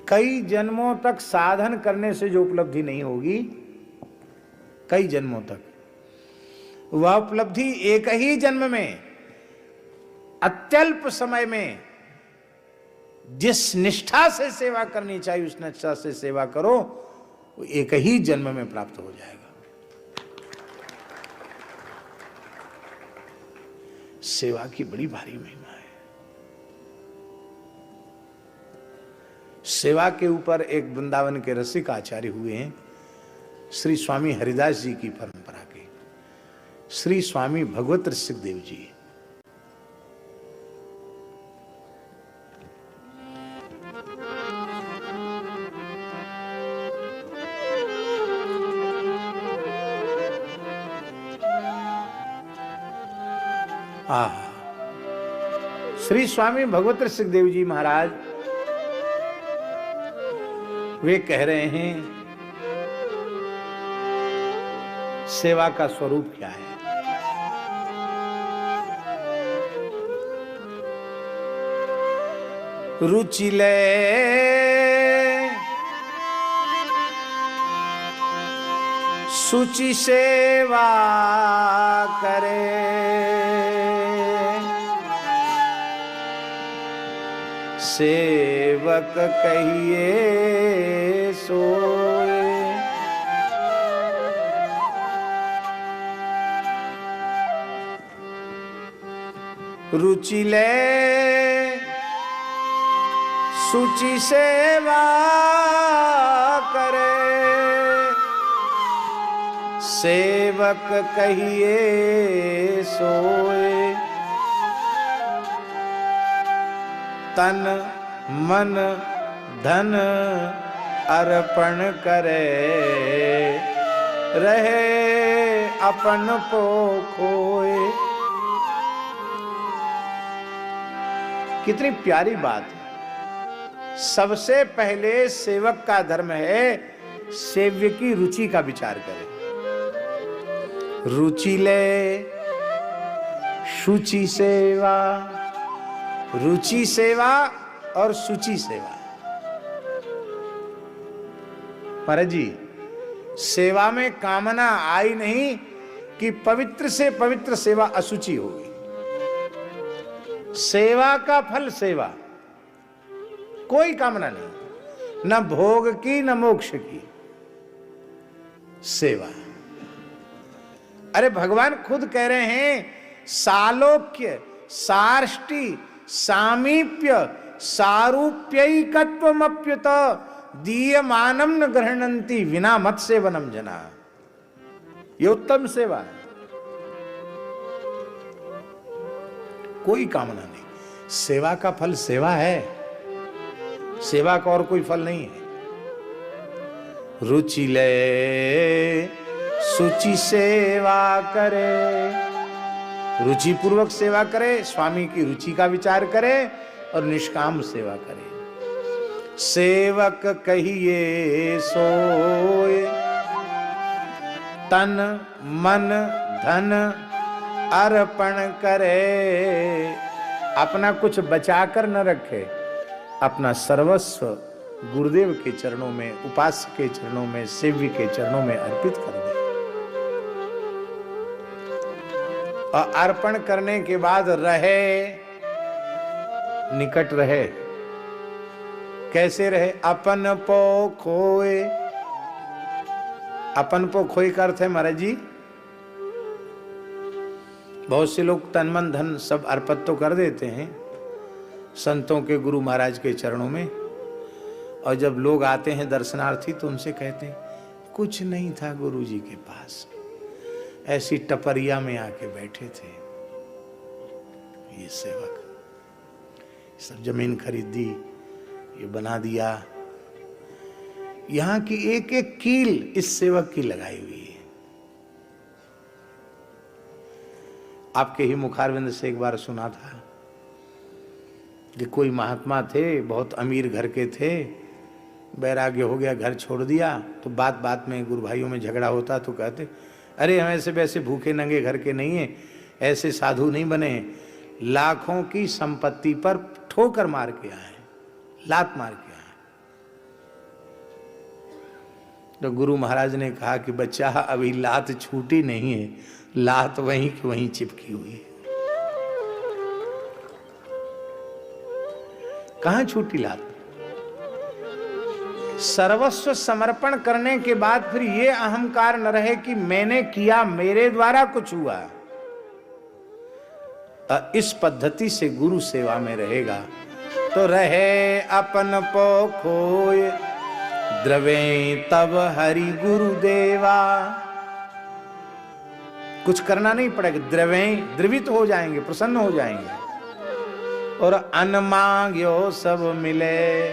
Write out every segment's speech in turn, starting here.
कई जन्मों तक साधन करने से जो उपलब्धि नहीं होगी, कई जन्मों तक, वह उपलब्धि एक ही जन्म में, अत्यल्प समय में जिस निष्ठा से सेवा करनी चाहिए उस निष्ठा से सेवा करो, वो एक ही जन्म में प्राप्त हो जाएगा। सेवा की बड़ी भारी महिमा है। सेवा के ऊपर एक वृंदावन के रसिक आचार्य हुए हैं, श्री स्वामी हरिदास जी की परंपरा के श्री स्वामी भगवत रसिक देव जी। श्री स्वामी भगवत रसिक देव जी महाराज वे कह रहे हैं सेवा का स्वरूप क्या है। रुचि ले शुचि सेवा करे, सेवक कहिए सोए। रुचि ले शुचि सेवा करे, सेवक कहिए सोए। तन मन धन अर्पण करे, रहे अपन को खोए। कितनी प्यारी बात है। सबसे पहले सेवक का धर्म है सेव्य की रुचि का विचार करे। रुचि ले शुचि सेवा, रुचि सेवा और शुचि सेवा। महाराज जी, सेवा में कामना आई नहीं कि पवित्र से पवित्र सेवा अशुचि होगी। सेवा का फल सेवा, कोई कामना नहीं, न भोग की न मोक्ष की, सेवा। अरे भगवान खुद कह रहे हैं सालोक्य सार्ष्टि सामीप्य सारूप्यैकत्वमप्युत दीयमानम न गृह्णन्ति विना मत सेवनम जना। ये उत्तम सेवा है, कोई कामना नहीं। सेवा का फल सेवा है, सेवा का और कोई फल नहीं है। रुचि ले शुचि सेवा करे, रुचि पूर्वक सेवा करे, स्वामी की रुचि का विचार करे और निष्काम सेवा करे। सेवक कहिए सोए, तन मन धन अर्पण करे। अपना कुछ बचाकर न रखे, अपना सर्वस्व गुरुदेव के चरणों में, उपासक के चरणों में, सेव्य के चरणों में अर्पित कर दे। और अर्पण करने के बाद रहे, निकट रहे। कैसे रहे? अपन पो खोए। अपन पो खोए का अर्थ है महाराज जी, बहुत से लोग तन मन धन सब अर्पित तो कर देते हैं संतों के, गुरु महाराज के चरणों में, और जब लोग आते हैं दर्शनार्थी तो उनसे कहते हैं कुछ नहीं था गुरु जी के पास, ऐसी टपरिया में आके बैठे थे। ये सेवक सब जमीन खरीदी, ये बना दिया। यहां की एक एक कील इस सेवक की लगाई हुई है। आपके ही मुखारविंद से एक बार सुना था कि कोई महात्मा थे, बहुत अमीर घर के थे, वैराग्य हो गया, घर छोड़ दिया। तो बात बात में गुरु भाइयों में झगड़ा होता तो कहते, अरे हम ऐसे वैसे भूखे नंगे घर के नहीं हैं, ऐसे साधु नहीं बने, लाखों की संपत्ति पर ठोकर मार के आए, लात मार के आए। तो गुरु महाराज ने कहा कि बच्चा अभी लात छूटी नहीं है, लात वहीं की वहीं चिपकी हुई है। कहां छूटी लात? सर्वस्व समर्पण करने के बाद फिर ये अहंकार न रहे कि मैंने किया, मेरे द्वारा कुछ हुआ। इस पद्धति से गुरु सेवा में रहेगा तो रहे अपन पो खोय, द्रवे तब हरि गुरु देवा। कुछ करना नहीं पड़ेगा, द्रवे द्रवित हो जाएंगे, प्रसन्न हो जाएंगे। और अन्न मांग्यो सब मिले,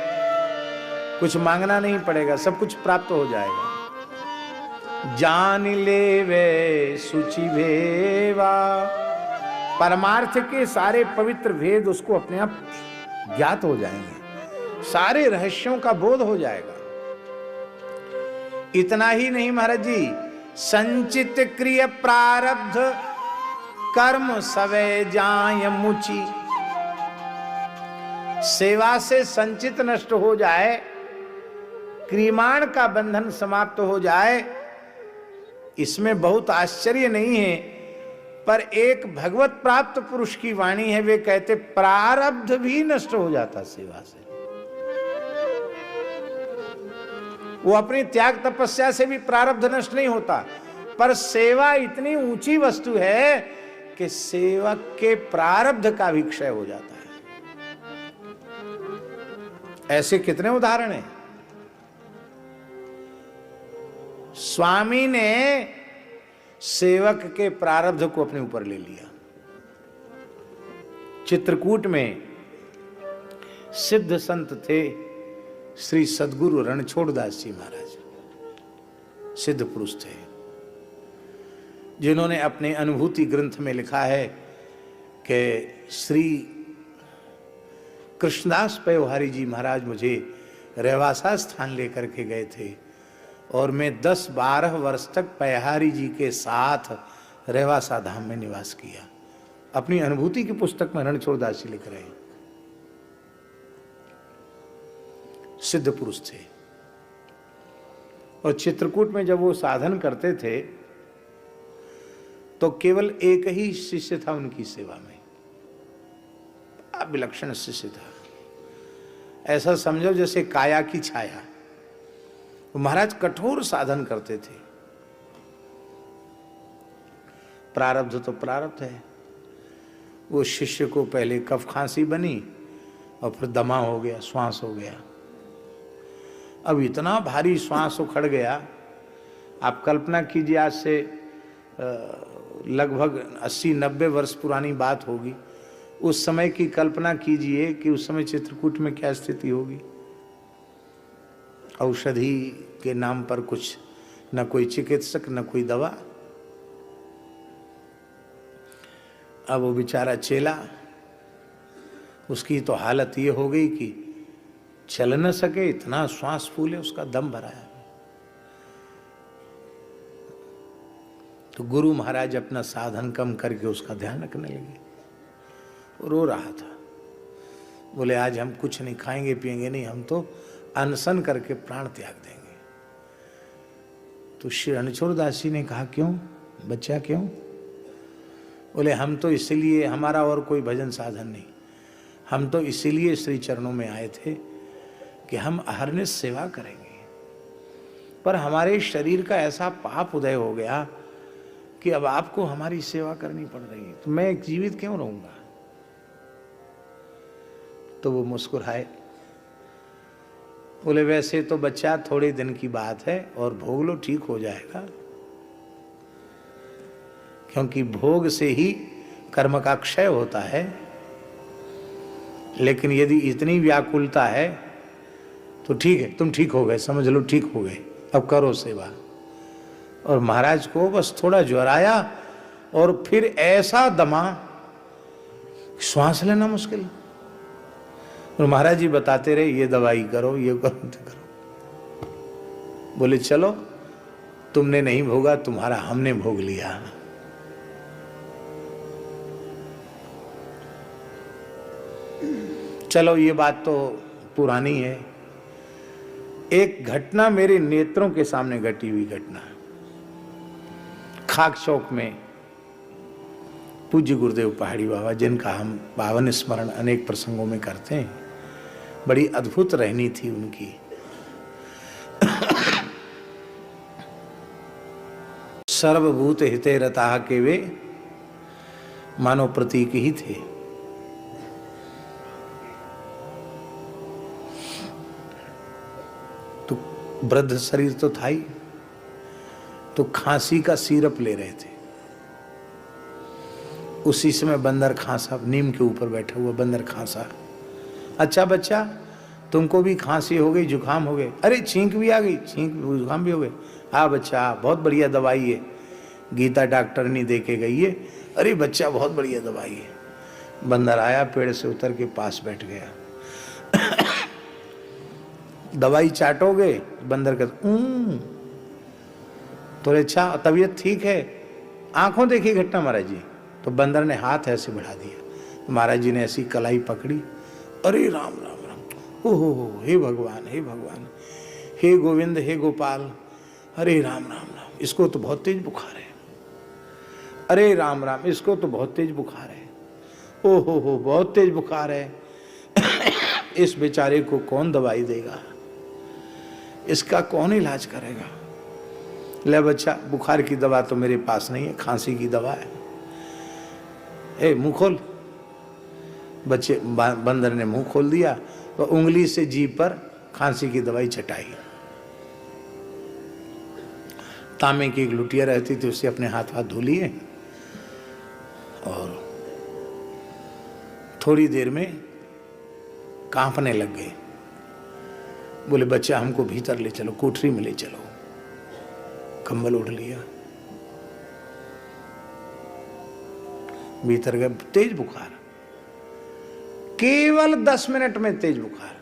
कुछ मांगना नहीं पड़ेगा, सब कुछ प्राप्त हो जाएगा। जान ले वे सुचि भेवा, परमार्थ के सारे पवित्र भेद उसको अपने आप ज्ञात हो जाएंगे, सारे रहस्यों का बोध हो जाएगा। इतना ही नहीं महाराज जी, संचित क्रिय प्रारब्ध कर्म सवे जाय मुचि। सेवा से संचित नष्ट हो जाए, क्रियमाण का बंधन समाप्त हो जाए, इसमें बहुत आश्चर्य नहीं है। पर एक भगवत प्राप्त पुरुष की वाणी है, वे कहते प्रारब्ध भी नष्ट हो जाता सेवा से। वो अपनी त्याग तपस्या से भी प्रारब्ध नष्ट नहीं होता, पर सेवा इतनी ऊंची वस्तु है कि सेवक के प्रारब्ध का भी क्षय हो जाता है। ऐसे कितने उदाहरण हैं। स्वामी ने सेवक के प्रारब्ध को अपने ऊपर ले लिया। चित्रकूट में सिद्ध संत थे श्री सद्गुरु रणछोड़दास जी महाराज, सिद्ध पुरुष थे, जिन्होंने अपने अनुभूति ग्रंथ में लिखा है कि श्री कृष्णदास पयोहारी जी महाराज मुझे रेवासा स्थान लेकर के गए थे और मैं 10-12 वर्ष तक पयोहारी जी के साथ रेवासा धाम में निवास किया। अपनी अनुभूति की पुस्तक में रणछोड़दास जी लिख रहे हैं। सिद्ध पुरुष थे और चित्रकूट में जब वो साधन करते थे तो केवल एक ही शिष्य था उनकी सेवा में, विलक्षण शिष्य था। ऐसा समझो जैसे काया की छाया। महाराज कठोर साधन करते थे। प्रारब्ध तो प्रारब्ध है। वो शिष्य को पहले कफ खांसी बनी और फिर दमा हो गया, श्वास हो गया। अब इतना भारी श्वास उखड़ गया, आप कल्पना कीजिए, आज से लगभग 80-90 वर्ष पुरानी बात होगी। उस समय की कल्पना कीजिए कि उस समय चित्रकूट में क्या स्थिति होगी। औषधि के नाम पर कुछ, न कोई चिकित्सक न कोई दवा। अब वो बेचारा चेला, उसकी तो हालत ये हो गई कि चल न सके, इतना श्वास फूले, उसका दम भरा है। तो गुरु महाराज अपना साधन कम करके उसका ध्यान रखने लगे। रो रहा था, बोले आज हम कुछ नहीं खाएंगे पिएंगे नहीं, हम तो अनशन करके प्राण त्याग देंगे। तो श्री रणछोड़दास जी ने कहा क्यों बच्चा, क्यों? बोले हम तो इसीलिए, हमारा और कोई भजन साधन नहीं, हम तो इसीलिए श्री चरणों में आए थे कि हम अहरनिश सेवा करेंगे, पर हमारे शरीर का ऐसा पाप उदय हो गया कि अब आपको हमारी सेवा करनी पड़ रही है, तो मैं जीवित क्यों रहूंगा? तो वो मुस्कुराए, बोले वैसे तो बच्चा थोड़े दिन की बात है और भोग लो, ठीक हो जाएगा, क्योंकि भोग से ही कर्म का क्षय होता है। लेकिन यदि इतनी व्याकुलता है तो ठीक है, तुम ठीक हो गए, समझ लो ठीक हो गए, अब करो सेवा। और महाराज को बस थोड़ा ज्वर आया और फिर ऐसा दमा, श्वास लेना मुश्किल। और महाराज जी बताते रहे ये दवाई करो, ये करो, तो करो। बोले चलो, तुमने नहीं भोगा, तुम्हारा हमने भोग लिया। चलो ये बात तो पुरानी है, एक घटना मेरे नेत्रों के सामने घटी हुई घटना। खाक चौक में पूज्य गुरुदेव पहाड़ी बाबा, जिनका हम पावन स्मरण अनेक प्रसंगों में करते हैं, बड़ी अद्भुत रहनी थी उनकी। सर्वभूत हिते रताः के वे मानव प्रतीक ही थे। तो वृद्ध शरीर तो था ही, तो खांसी का सिरप ले रहे थे। उसी समय बंदर खांसा, नीम के ऊपर बैठा हुआ बंदर खांसा। अच्छा बच्चा, तुमको भी खांसी हो गई, जुकाम हो गए? अरे छींक भी आ गई, छींक जुकाम भी हो गए? हाँ बच्चा, बहुत बढ़िया दवाई है, गीता डॉक्टर नहीं दे के गई है। अरे बच्चा, बहुत बढ़िया दवाई है। बंदर आया, पेड़ से उतर के पास बैठ गया। दवाई चाटोगे? बंदर का तो अच्छा, तबीयत ठीक है? आंखों देखी घटना महाराज जी। तो बंदर ने हाथ ऐसे बढ़ा दिया, महाराज जी ने ऐसी कलाई पकड़ी। अरे राम राम राम, ओहो, हे भगवान, हे भगवान, हे गोविंद, हे गोपाल, अरे राम राम राम, इसको तो बहुत तेज बुखार है। अरे राम राम, इसको तो बहुत तेज बुखार है। ओहो, बहुत तेज बुखार है। इस बेचारे को कौन दवाई देगा? इसका कौन इलाज करेगा? ले बच्चा, बुखार की दवा तो मेरे पास नहीं है, खांसी की दवा है। ए मुंह खोल। बच्चे, बंदर ने मुंह खोल दिया तो उंगली से जीभ पर खांसी की दवाई चटाई। तांबे की एक लुटिया रहती थी, उससे अपने हाथ धो लिए और थोड़ी देर में कांपने लग गए। बोले बच्चा, हमको भीतर ले चलो, कोठरी में ले चलो। कंबल ओढ़ लिया, भीतर गए। तेज बुखार, केवल 10 मिनट में तेज बुखार।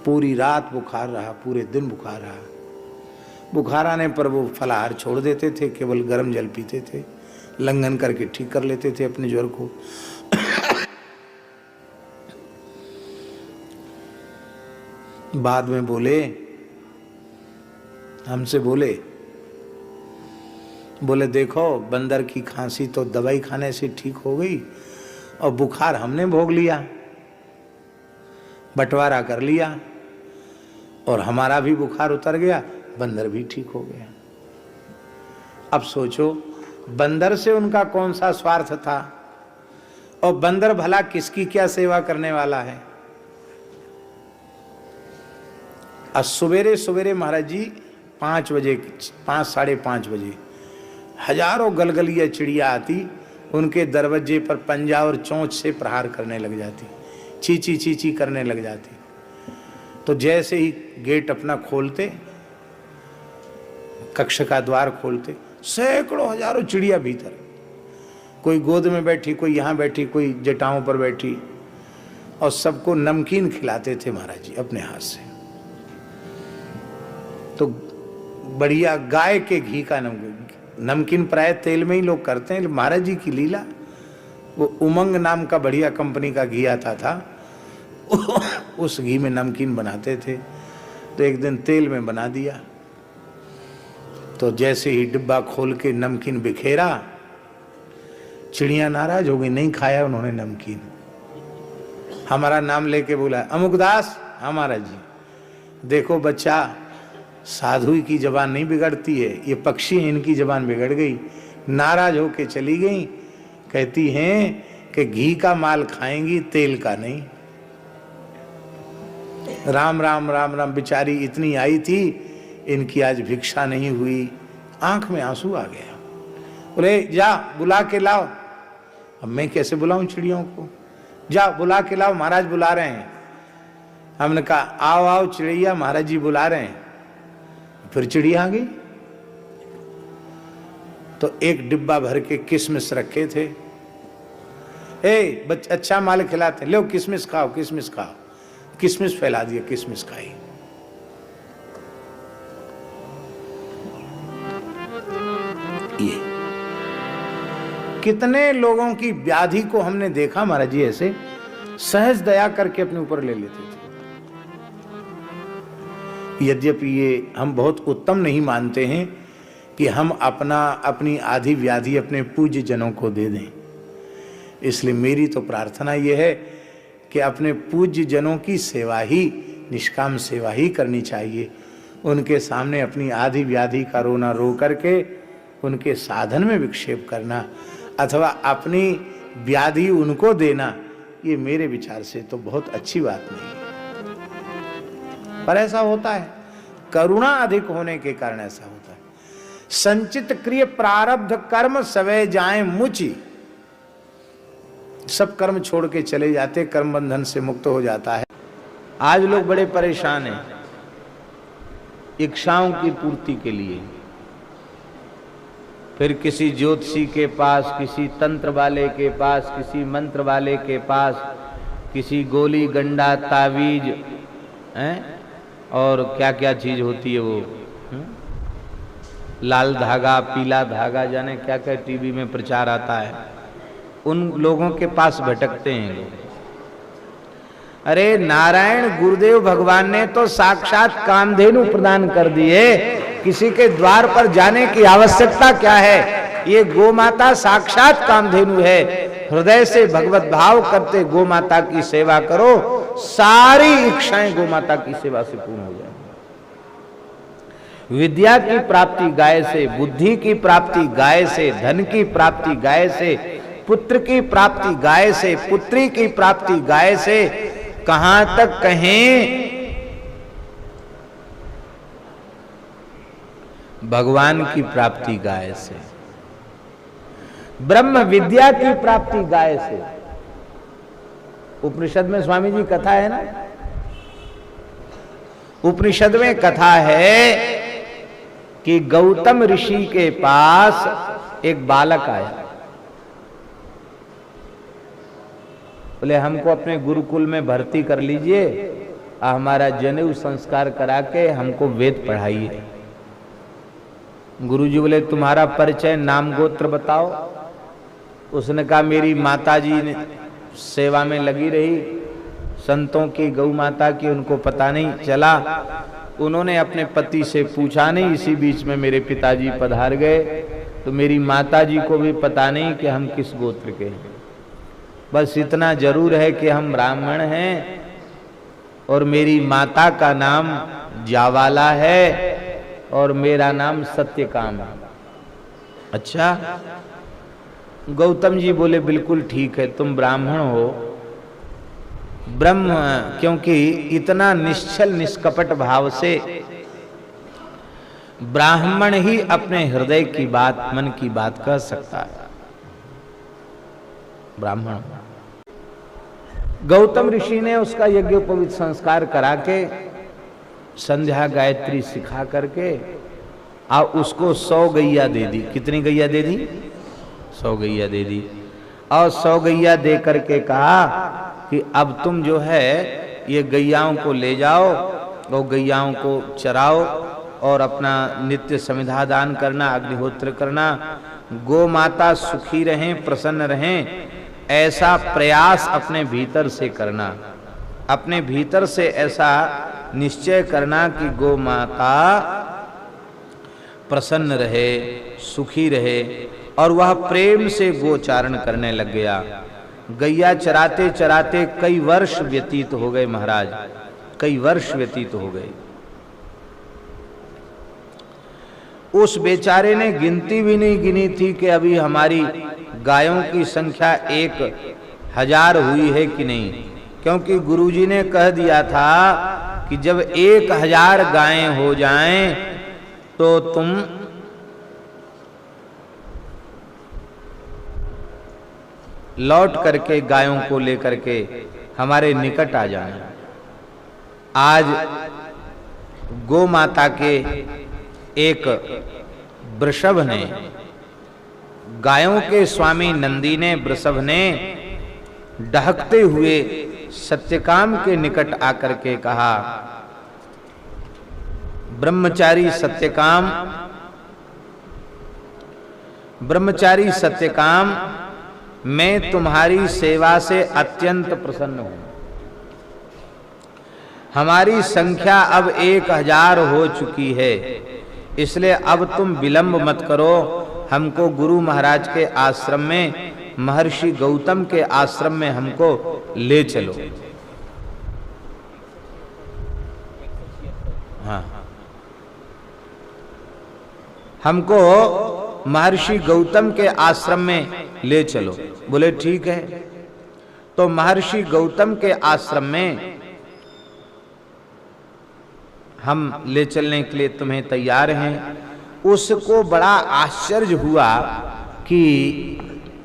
पूरी रात बुखार रहा, पूरे दिन बुखार रहा। बुखार आने पर वो फलाहार छोड़ देते थे, केवल गर्म जल पीते थे, लंघन करके ठीक कर लेते थे अपने ज्वर को। बाद में बोले, हमसे बोले देखो, बंदर की खांसी तो दवाई खाने से ठीक हो गई और बुखार हमने भोग लिया, बंटवारा कर लिया और हमारा भी बुखार उतर गया, बंदर भी ठीक हो गया। अब सोचो, बंदर से उनका कौन सा स्वार्थ था और बंदर भला किसकी क्या सेवा करने वाला है। आज सवेरे सवेरे महाराज जी 5 बजे, 5 साढ़े 5 बजे हजारों गलगलिया चिड़िया आती, उनके दरवाजे पर पंजा और चोंच से प्रहार करने लग जाती, चीची चीची करने लग जाती। तो जैसे ही गेट अपना खोलते, कक्ष का द्वार खोलते, सैकड़ों हजारों चिड़िया भीतर, कोई गोद में बैठी, कोई यहाँ बैठी, कोई जटाओं पर बैठी, और सबको नमकीन खिलाते थे महाराज जी अपने हाथ से। तो बढ़िया गाय के घी का नमकीन प्राय तेल में ही लोग करते हैं। महाराज जी की लीला, वो उमंग नाम का बढ़िया कंपनी का घी आता था, उस घी में नमकीन बनाते थे। तो एक दिन तेल में बना दिया, तो जैसे ही डिब्बा खोल के नमकीन बिखेरा, चिड़िया नाराज हो गई, नहीं खाया उन्होंने नमकीन। हमारा नाम लेके बोला, अमुकदास। हाँ महाराज जी। देखो बच्चा, साधु की जबान नहीं बिगड़ती है, ये पक्षी हैं, इनकी जबान बिगड़ गई। नाराज होके चली गई, कहती हैं कि घी का माल खाएंगी, तेल का नहीं। राम राम राम राम, बेचारी इतनी आई थी, इनकी आज भिक्षा नहीं हुई। आंख में आंसू आ गया। बोले जा बुला के लाओ। अब मैं कैसे बुलाऊं चिड़ियों को? जा बुला के लाओ, महाराज बुला रहे हैं। हमने कहा आओ आओ चिड़िया, महाराज जी बुला रहे हैं। फिर चिड़िया आ गई। तो एक डिब्बा भर के किशमिश रखे थे। अच्छा माल खिलाते, लो किशमिश खाओ, किशमिश खाओ। किशमिश फैला दिया, किशमिश खाई। ये कितने लोगों की व्याधि को हमने देखा महाराज जी ऐसे। सहज दया करके अपने ऊपर ले लेते थे। यद्यपि ये हम बहुत उत्तम नहीं मानते हैं कि हम अपनी आधी व्याधि अपने पूज्य जनों को दे दें। इसलिए मेरी तो प्रार्थना ये है कि अपने पूज्य जनों की सेवा ही, निष्काम सेवा ही करनी चाहिए। उनके सामने अपनी आधी व्याधि का रोना रो करके उनके साधन में विक्षेप करना अथवा अपनी व्याधि उनको देना, ये मेरे विचार से तो बहुत अच्छी बात नहीं है। पर ऐसा होता है, करुणा अधिक होने के कारण ऐसा होता है। संचित क्रिय प्रारब्ध कर्म सवे जाए मुचि, सब कर्म छोड़ के चले जाते, कर्म बंधन से मुक्त हो जाता है। आज लोग बड़े परेशान हैं इच्छाओं की पूर्ति के लिए, फिर किसी ज्योतिषी के पास, किसी तंत्र वाले के पास, किसी मंत्र वाले के पास, किसी गोली गंडा तावीज हैं और क्या क्या चीज होती है वो लाल धागा, पीला धागा, जाने क्या क्या टीवी में प्रचार आता है, उन लोगों के पास भटकते हैं लोग। अरे नारायण गुरुदेव भगवान ने तो साक्षात कामधेनु प्रदान कर दिए, किसी के द्वार पर जाने की आवश्यकता क्या है। ये गो माता साक्षात कामधेनु है। हृदय से भगवत भाव करते गो माता की सेवा करो, सारी इच्छाएं गो माता की सेवा से पूर्ण हो जाएंगी। विद्या की प्राप्ति गाय से, बुद्धि की प्राप्ति गाय से, धन की प्राप्ति गाय से, पुत्र की प्राप्ति गाय से, पुत्री की प्राप्ति गाय से, कहां तक कहें भगवान की प्राप्ति गाय से, ब्रह्म विद्या की प्राप्ति गाय से। उपनिषद में स्वामी जी कथा है ना, उपनिषद में कथा है कि गौतम ऋषि के पास एक बालक आया, बोले हमको अपने गुरुकुल में भर्ती कर लीजिए, हमारा जनेऊ संस्कार करा के हमको वेद पढ़ाइए। गुरुजी बोले तुम्हारा परिचय, नाम गोत्र बताओ। उसने कहा मेरी माताजी ने सेवा में लगी रही, संतों की, गौ माता की, उनको पता नहीं चला। उन्होंने अपने पति से पूछा नहीं, इसी बीच में मेरे पिताजी पधार गए, तो मेरी माताजी को भी पता नहीं कि हम किस गोत्र के हैं। बस इतना जरूर है कि हम ब्राह्मण हैं और मेरी माता का नाम जावाला है और मेरा नाम सत्यकाम है। अच्छा, गौतम जी बोले बिल्कुल ठीक है, तुम ब्राह्मण हो। ब्रह्म, क्योंकि इतना निश्चल निष्कपट भाव से ब्राह्मण ही अपने हृदय की बात, मन की बात कह सकता है। ब्राह्मण गौतम ऋषि ने उसका यज्ञोपवीत संस्कार करा के, संध्या गायत्री सिखा करके और उसको 100 गैया दे दी। कितनी गैया दे दी? 100 गैया दे दी। और 100 गैया दे करके कहा कि अब तुम जो है ये गैयाओं को ले जाओ और गैयाओं को चराओ और अपना नित्य समिधा दान करना, अग्निहोत्र करना, गो माता सुखी रहें, प्रसन्न रहें, ऐसा प्रयास अपने भीतर से करना। अपने भीतर से ऐसा निश्चय करना कि गो माता प्रसन्न रहे, सुखी रहे, और वह प्रेम से गोचारण करने लग गया। गैया चराते चराते कई वर्ष व्यतीत हो गए महाराज, कई वर्ष व्यतीत हो गए। उस बेचारे ने गिनती भी नहीं गिनी थी कि अभी हमारी गायों की संख्या 1000 हुई है कि नहीं, क्योंकि गुरुजी ने कह दिया था कि जब 1000 गायें हो जाएं तो तुम लौट करके गायों को लेकर के हमारे निकट आ जाना। आज गो माता के एक वृषभ ने, गायों के स्वामी नंदी ने, वृषभ ने डहकते हुए सत्यकाम के निकट आकर के कहा, ब्रह्मचारी सत्यकाम, ब्रह्मचारी सत्यकाम, मैं तुम्हारी सेवा से अत्यंत प्रसन्न हूं। हमारी संख्या अब 1000 हो चुकी है, इसलिए अब तुम विलंब मत करो, हमको गुरु महाराज के आश्रम में, महर्षि गौतम के आश्रम में हमको ले चलो। हाँ, हमको महर्षि गौतम के आश्रम में ले चलो। बोले ठीक है। तो महर्षि गौतम के आश्रम में हम ले चलने के लिए तुम्हें तैयार हैं। उसको बड़ा आश्चर्य हुआ कि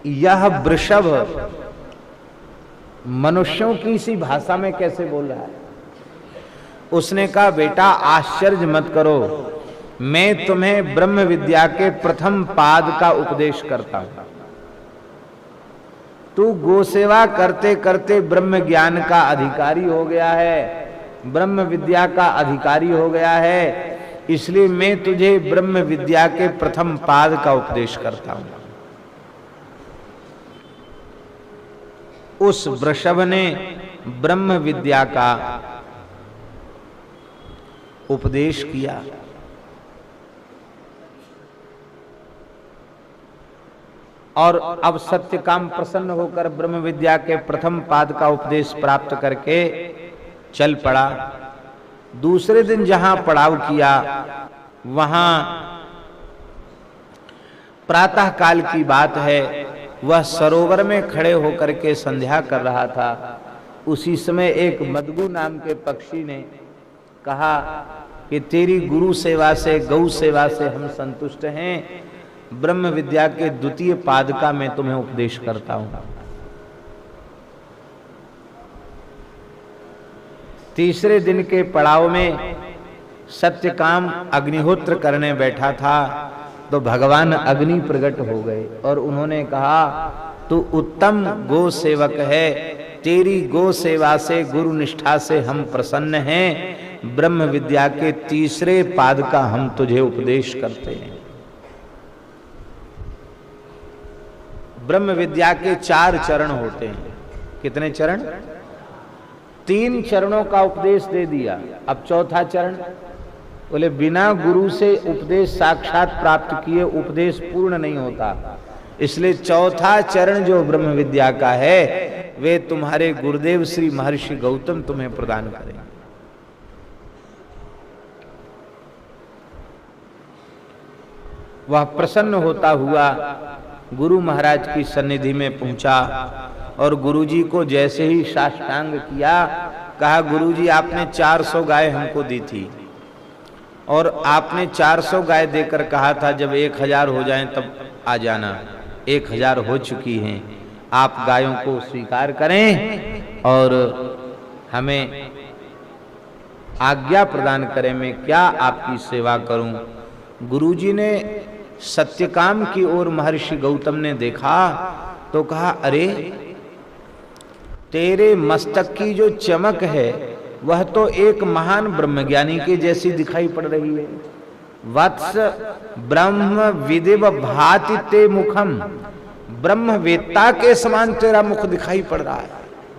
यह वृषभ मनुष्यों की सी भाषा में कैसे बोल रहा है। उसने कहा बेटा आश्चर्य मत करो, मैं तुम्हें ब्रह्म विद्या के प्रथम पाद का उपदेश करता हूं। तू गोसेवा करते करते ब्रह्म ज्ञान का अधिकारी हो गया है, ब्रह्म विद्या का अधिकारी हो गया है, इसलिए मैं तुझे ब्रह्म विद्या के प्रथम पाद का उपदेश करता हूं। उस वृषभ ने ब्रह्म विद्या का उपदेश किया। और अब सत्यकाम प्रसन्न होकर ब्रह्म विद्या के प्रथम पाद का उपदेश प्राप्त करके चल पड़ा। दूसरे दिन जहां पड़ाव किया वहां प्रातः काल की बात है, वह सरोवर में खड़े होकर के संध्या कर रहा था। उसी समय एक मदगु नाम के पक्षी ने कहा कि तेरी गुरु सेवा से, गौ सेवा से हम संतुष्ट हैं, ब्रह्म विद्या के द्वितीय पाद का मैं तुम्हें उपदेश करता हूं। तीसरे दिन के पड़ाव में सत्यकाम अग्निहोत्र करने बैठा था तो भगवान अग्नि प्रकट हो गए और उन्होंने कहा तू उत्तम गो सेवक है, तेरी गो सेवा से, गुरु निष्ठा से हम प्रसन्न हैं, ब्रह्म विद्या के तीसरे पाद का हम तुझे उपदेश करते हैं। ब्रह्म विद्या के 4 चरण होते हैं। कितने चरण? 3 चरणों का उपदेश दे दिया, अब चौथा चरण। बोले बिना गुरु से उपदेश साक्षात प्राप्त किए उपदेश पूर्ण नहीं होता, इसलिए चौथा चरण जो ब्रह्म विद्या का है वे तुम्हारे गुरुदेव श्री महर्षि गौतम तुम्हें प्रदान करेंगे। वह प्रसन्न होता हुआ गुरु महाराज की सन्निधि में पहुंचा और गुरुजी को जैसे ही साष्टांग किया, कहा गुरुजी आपने 400 गाय हमको दी थी और आपने 400 गाय देकर कहा था जब 1000 हो जाएं तब आ जाना। 1000 हो चुकी हैं, आप गायों को स्वीकार करें और हमें आज्ञा प्रदान करें, मैं क्या आपकी सेवा करूं। गुरुजी ने सत्यकाम की ओर महर्षि गौतम ने देखा तो कहा अरे तेरे मस्तक की जो चमक है वह तो एक महान ब्रह्मज्ञानी के जैसी दिखाई पड़ रही है। वत्स ब्रह्म विदिव भाति ते मुखम, ब्रह्म वेत्ता के समान तेरा मुख दिखाई पड़ रहा है,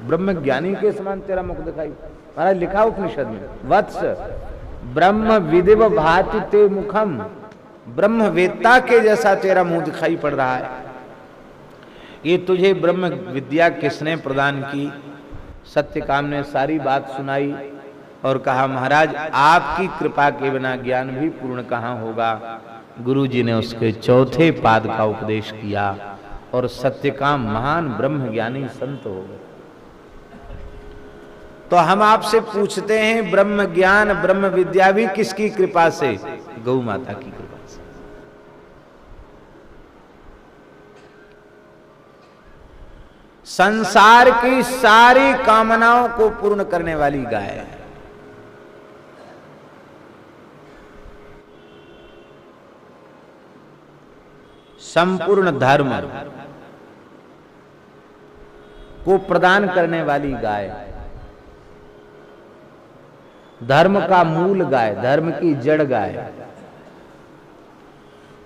ब्रह्म ज्ञानी के समान तेरा मुख दिखाई। महाराज लिखा उपनिषद में, वत्स ब्रह्म विदिव भाति ते मुखम, ब्रह्म वेत्ता के जैसा तेरा मुंह दिखाई पड़ रहा है। ये तुझे ब्रह्म विद्या किसने प्रदान की? सत्यकाम ने सारी बात सुनाई और कहा महाराज आपकी कृपा के बिना ज्ञान भी पूर्ण कहाँ होगा। गुरुजी ने उसके चौथे पाद का उपदेश किया और सत्यकाम महान ब्रह्म ज्ञानी संत हो गए। तो हम आपसे पूछते हैं ब्रह्म ज्ञान, ब्रह्म विद्या भी किसकी कृपा से? गौ माता की कृपा से। संसार की सारी कामनाओं को पूर्ण करने वाली गाय है। संपूर्ण धर्म को प्रदान करने वाली गाय, धर्म का मूल गाय, धर्म की जड़ गाय।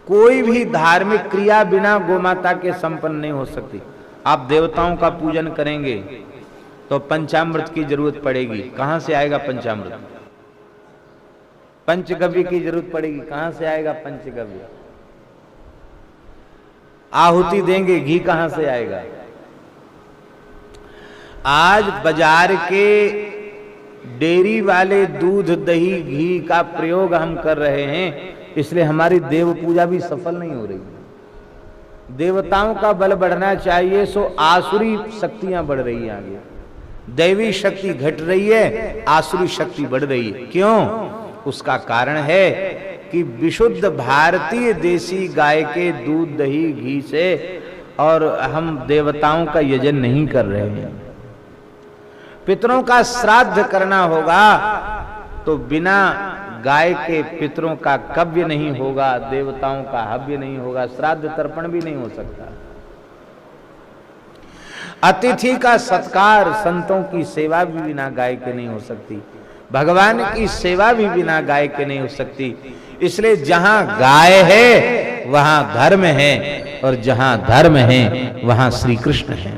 कोई भी धार्मिक क्रिया बिना गोमाता के संपन्न नहीं हो सकती। आप देवताओं का पूजन करेंगे तो पंचामृत की जरूरत पड़ेगी। कहां से आएगा पंचामृत? पंचगव्य की जरूरत पड़ेगी। कहां से आएगा पंचगव्य? आहुति देंगे, घी कहां से आएगा? आज बाजार के डेयरी वाले दूध, दही, घी का प्रयोग हम कर रहे हैं, इसलिए हमारी देव पूजा भी सफल नहीं हो रही। देवताओं का बल बढ़ना चाहिए, सो आसुरी शक्तियां बढ़ रही हैं आगे। दैवी शक्ति घट रही है, आसुरी शक्ति बढ़ रही है। क्यों? उसका कारण है कि विशुद्ध भारतीय देसी गाय के दूध, दही, घी से और हम देवताओं का यजन नहीं कर रहे हैं। पितरों का श्राद्ध करना होगा तो बिना गाय के पितरों का कव्य नहीं होगा, देवताओं का हव्य नहीं होगा, श्राद्ध तर्पण भी नहीं हो सकता। अतिथि का सत्कार, संतों की सेवा भी बिना गाय के नहीं हो सकती। भगवान की सेवा भी बिना गाय के नहीं हो सकती। इसलिए जहां गाय है वहां धर्म है, और जहां धर्म है वहां श्री कृष्ण है।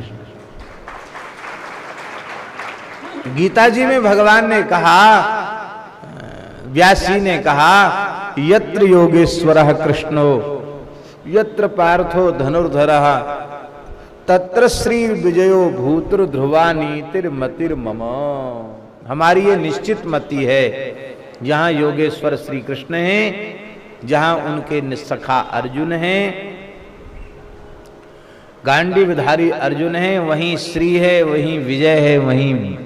गीता जी में भगवान ने कहा, व्यास जी ने कहा, यत्र योगेश्वरः कृष्णो यत्र पार्थो धनुर्धरः तत्र श्री विजयो भूतृ ध्रुवा नीतिर्मतिर्मम। हमारी ये निश्चित मति है, जहां योगेश्वर श्री कृष्ण हैं, जहां उनके सखा अर्जुन हैं, गांडीवधारी अर्जुन है, वहीं श्री है, वहीं विजय है, वहीं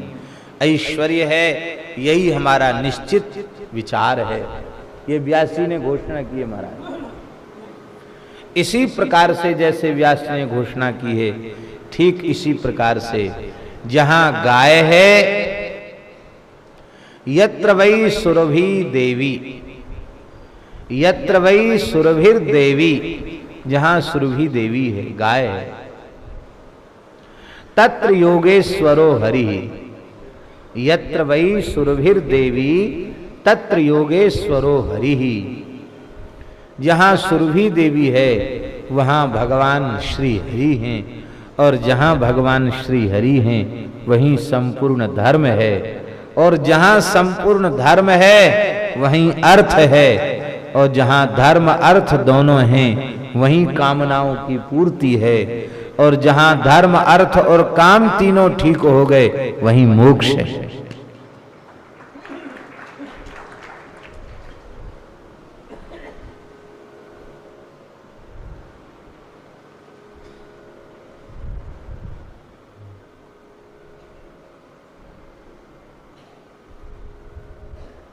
ऐश्वर्य है। यही हमारा निश्चित विचार है। ये व्यास जी ने घोषणा की है महाराज। इसी प्रकार से जैसे व्यास जी ने घोषणा की है, ठीक इसी प्रकार से जहां गाय है, यत्र वै सुरभि देवी, यत्र वै सुरभिर देवी, जहां सुरभि देवी है, गाय है, तत्र योगेश्वरो हरि। यत्र वै सुरभिर देवी तत्र योगेश्वरो हरि। जहां सुरभि देवी है वहां भगवान श्री हरि हैं, और जहां भगवान श्री हरि हैं वहीं संपूर्ण धर्म है, और जहां संपूर्ण धर्म है वहीं अर्थ है, और जहां धर्म अर्थ दोनों हैं वहीं कामनाओं की पूर्ति है, और जहां धर्म अर्थ और काम तीनों ठीक हो गए वहीं मोक्ष है।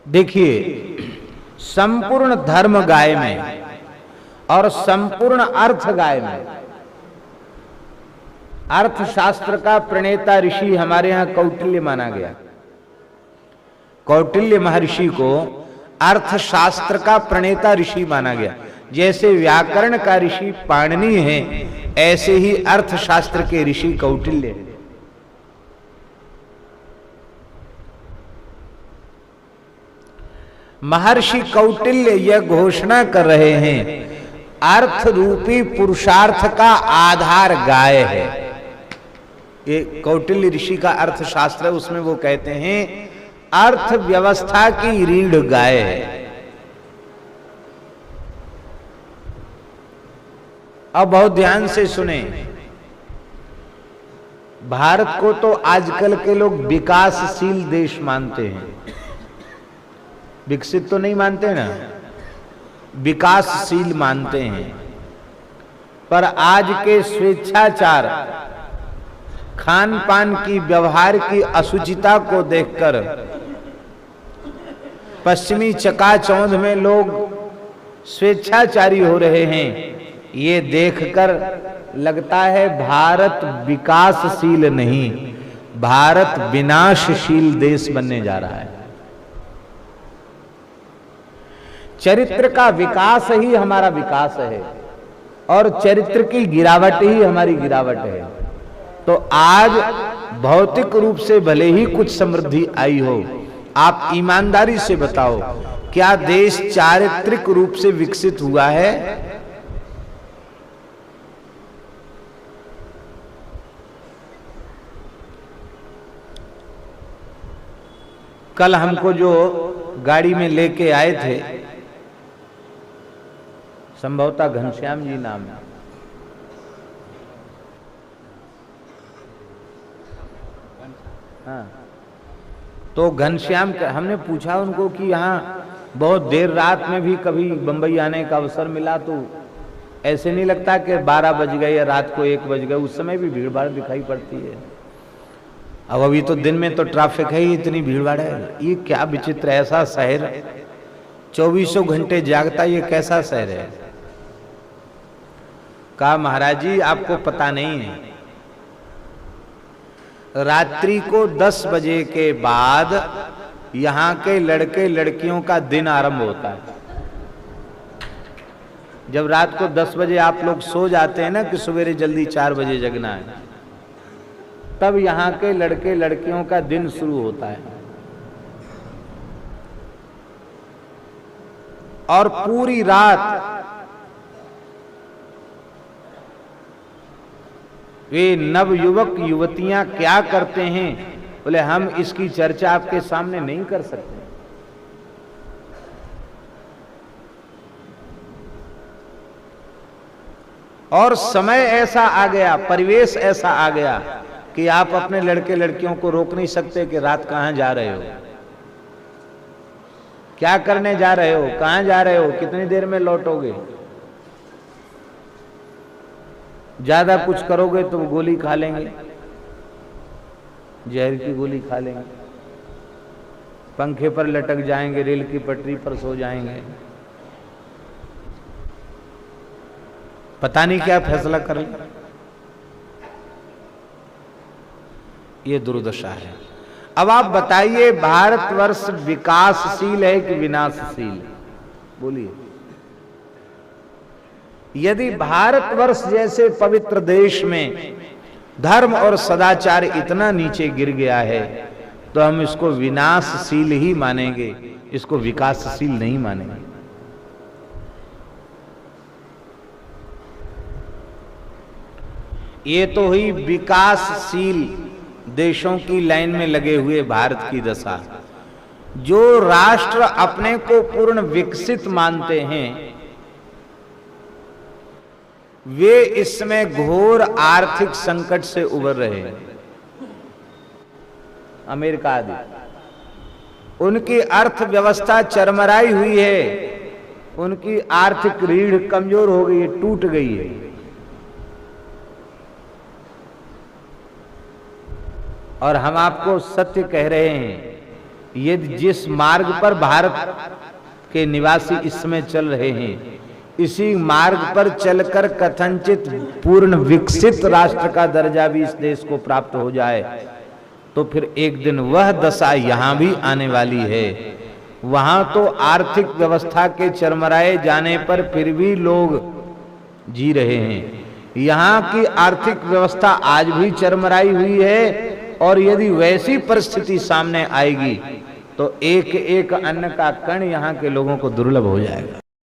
देखिए, संपूर्ण धर्म गाय में और संपूर्ण अर्थ गाय में। अर्थशास्त्र का प्रणेता ऋषि हमारे यहां कौटिल्य माना गया। कौटिल्य महर्षि को अर्थशास्त्र का प्रणेता ऋषि माना गया। जैसे व्याकरण का ऋषि पाणिनि है, ऐसे ही अर्थशास्त्र के ऋषि कौटिल्य है। महर्षि कौटिल्य यह घोषणा कर रहे हैं, अर्थ रूपी पुरुषार्थ का आधार गाय है। ये कौटिल्य ऋषि का अर्थशास्त्र है, उसमें वो कहते हैं अर्थव्यवस्था की रीढ़ गाय है। अब बहुत ध्यान से सुने, भारत को तो आजकल के लोग विकासशील देश मानते हैं। विकसित तो नहीं मानते ना, विकासशील मानते हैं। पर आज के स्वेच्छाचार, खान पान की, व्यवहार की असुचिता को देखकर पश्चिमी चकाचौंध में लोग स्वेच्छाचारी हो रहे हैं। ये देखकर लगता है भारत विकासशील नहीं, भारत विनाशशील देश बनने जा रहा है। चरित्र का विकास ही हमारा विकास है, और चरित्र की गिरावट ही हमारी गिरावट है। तो आज भौतिक रूप से भले ही कुछ समृद्धि आई हो, आप ईमानदारी से बताओ, क्या देश चारित्रिक रूप से विकसित हुआ है? कल हमको जो गाड़ी में लेके आए थे, संभवतः घनश्याम जी नाम है, हाँ, तो घनश्याम, हमने पूछा उनको कि यहाँ बहुत देर रात में भी कभी बंबई आने का अवसर मिला तो ऐसे नहीं लगता कि 12 बज गए या रात को 1 बज गए, उस समय भी भीड़ भाड़ दिखाई पड़ती है। अब अभी तो दिन में तो ट्रैफिक है ही, इतनी भीड़ भाड़ है। ये क्या विचित्र, ऐसा शहर 24 घंटे जागता, ये कैसा शहर है। कहा महाराज जी आपको पता नहीं है, रात्रि को 10 बजे के बाद यहाँ के लड़के लड़कियों का दिन आरंभ होता है। जब रात को 10 बजे आप लोग सो जाते हैं ना कि सवेरे जल्दी 4 बजे जगना है, तब यहाँ के लड़के लड़कियों का दिन शुरू होता है और पूरी रात वे नवयुवक युवतियां क्या करते हैं, बोले हम इसकी चर्चा आपके सामने नहीं कर सकते। और समय ऐसा आ गया, परिवेश ऐसा आ गया कि आप अपने लड़के लड़कियों को रोक नहीं सकते कि रात कहां जा रहे हो, क्या करने जा रहे हो, कहां जा रहे हो, कितनी देर में लौटोगे। ज्यादा कुछ करोगे तो गोली खा लेंगे, जहर की गोली खा लेंगे, पंखे पर लटक जाएंगे, रेल की पटरी पर सो जाएंगे, पता नहीं क्या फैसला कर लें। ये दुर्दशा है। अब आप बताइए, भारतवर्ष विकासशील है कि विनाशशील? बोलिए। यदि भारतवर्ष जैसे पवित्र देश में धर्म और सदाचार इतना नीचे गिर गया है तो हम इसको विनाशशील ही मानेंगे, इसको विकासशील नहीं मानेंगे। ये तो ही विकासशील देशों की लाइन में लगे हुए भारत की दशा। जो राष्ट्र अपने को पूर्ण विकसित मानते हैं वे इसमें घोर आर्थिक संकट से उबर रहे हैं। अमेरिका आदि, उनकी अर्थव्यवस्था चरमराई हुई है, उनकी आर्थिक रीढ़ कमजोर हो गई है, टूट गई है। और हम आपको सत्य कह रहे हैं, ये जिस मार्ग पर भारत के निवासी इस समय चल रहे हैं, इसी मार्ग पर चलकर कथनचित पूर्ण विकसित राष्ट्र का दर्जा भी इस देश को प्राप्त हो जाए तो फिर एक दिन वह दशा यहां भी आने वाली है। वहां तो आर्थिक व्यवस्था के चरमराए जाने पर फिर भी लोग जी रहे हैं, यहां की आर्थिक व्यवस्था आज भी चरमराई हुई है। और यदि वैसी परिस्थिति सामने आएगी तो एक एक अन्न का कण यहां के लोगों को दुर्लभ हो जाएगा।